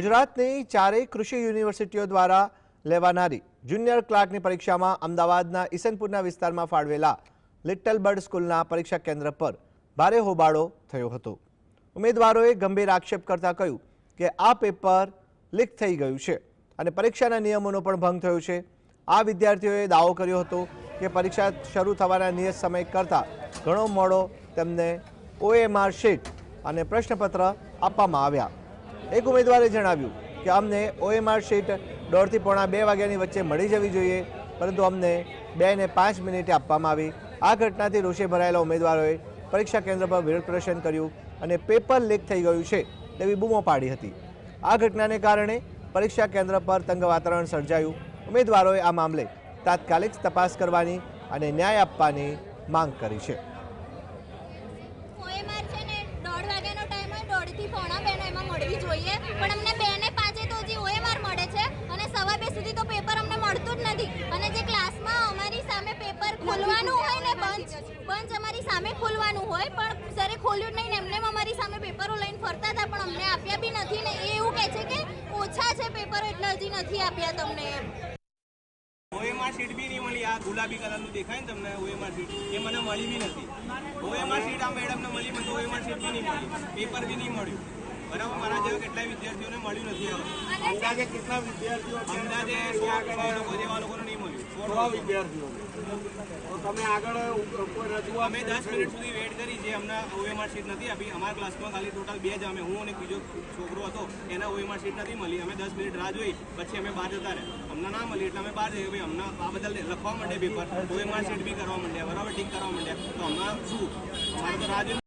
ગુજરાતની ચારેય કૃષિ યુનિવર્સિટીઓ દ્વારા લેવાનારી જુનિયર ક્લાર્કની પરીક્ષામાં અમદાવાદના ઈસનપુરના વિસ્તારમાં ફાળવેલા લિટલ બર્ડ સ્કૂલના પરીક્ષા કેન્દ્ર પર ભારે હોબાળો થયો હતો। ઉમેદવારોએ ગંભીર આક્ષેપ કરતા કહ્યું કે આ પેપર લીક થઈ ગયું છે અને પરીક્ષાના નિયમોનો પણ ભંગ થયો છે। આ વિદ્યાર્થીઓએ દાવો કર્યો હતો કે પરીક્ષા શરૂ થવાના નિયત સમય કરતાં ઘણો મોડો તેમને OMR શીટ અને પ્રશ્નપત્ર આપવામાં આવ્યા। एक उम्मीदवारे जणाव्યું કે અમને OMR શીટ 1:30 થી પોણા 2 વાગ્યાની વચ્ચે મળી જવી જોઈએ, પરંતુ અમને 2 ને 5 મિનિટે આપવામાં આવી। આ ઘટનાથી રોષે ભરાયેલા ઉમેદવારોએ પરીક્ષા કેન્દ્ર પર વિરોધ પ્રદર્શન કર્યું અને પેપર લીક થઈ ગયું છે તેવી બૂમો પાડી હતી। આ ઘટનાને કારણે પરીક્ષા કેન્દ્ર પર તંગ વાતાવરણ સર્જાયું। ઉમેદવારોએ આ મામલે તાત્કાલિક તપાસ કરવાની અને ન્યાય આપવાની માંગ કરી છે। પણ અમને 2 ને 5 તો હજી OMR મળે છે અને 2:15 સુધી તો પેપર અમને મળતું જ નથી। અને જે ક્લાસમાં અમારી સામે પેપર ખોલવાનું હોય ને બંચ અમારી સામે ખોલવાનું હોય, પણ સરે ખોલ્યું નહીં ને એમને અમારી સામે પેપરો લઈને ફરતા હતા, પણ અમને આપ્યા બી નથી ને એ એવું કહે છે કે ઓછા છે પેપરો એટલે હજી નથી આપ્યા તમને એમ। OMR શીટ બી નહીં મળી। આ ગુલાબી કલરનું દેખાય ને તમને OMR શીટ, એ મને મળી બી નથી। OMR શીટ આ મેડમને મળી, મને OMR શીટ બી નહીં મળી, પેપર બી નહીં મળ્યું। બરાબર, મારા જેવા કેટલાય વિદ્યાર્થીઓને મળ્યું નથી। અંદાજે કેટલા વિદ્યાર્થીઓ? અંદાજે 100 લોકો જેવા લોકોને નહીં મળ્યું। 100 વિદ્યાર્થીઓ। તો તમે આગળ કોઈ રજૂઆત? અમે 10 મિનિટ સુધી વેઇટ કરી, જે અમને OMR શીટ નથી આપી। અમારા ક્લાસમાં ખાલી ટોટલ 2 જ અમે, હું અને બીજો છોકરો હતો, એને OMR શીટ નથી મળી। અમે 10 મિનિટ રાહ જોઈ, પછી અમે બહાર જતા રહ્યા। અમને ના મળી એટલે અમે બહાર જઈએ, ભાઈ અમને આ બદલ લખવા માંડે પેપર, OMR શીટ બી કરવા માંડ્યા, બરાબર ઠીક કરવા માંડ્યા, તો હમણાં શું અમારે તો રાહ જોઈ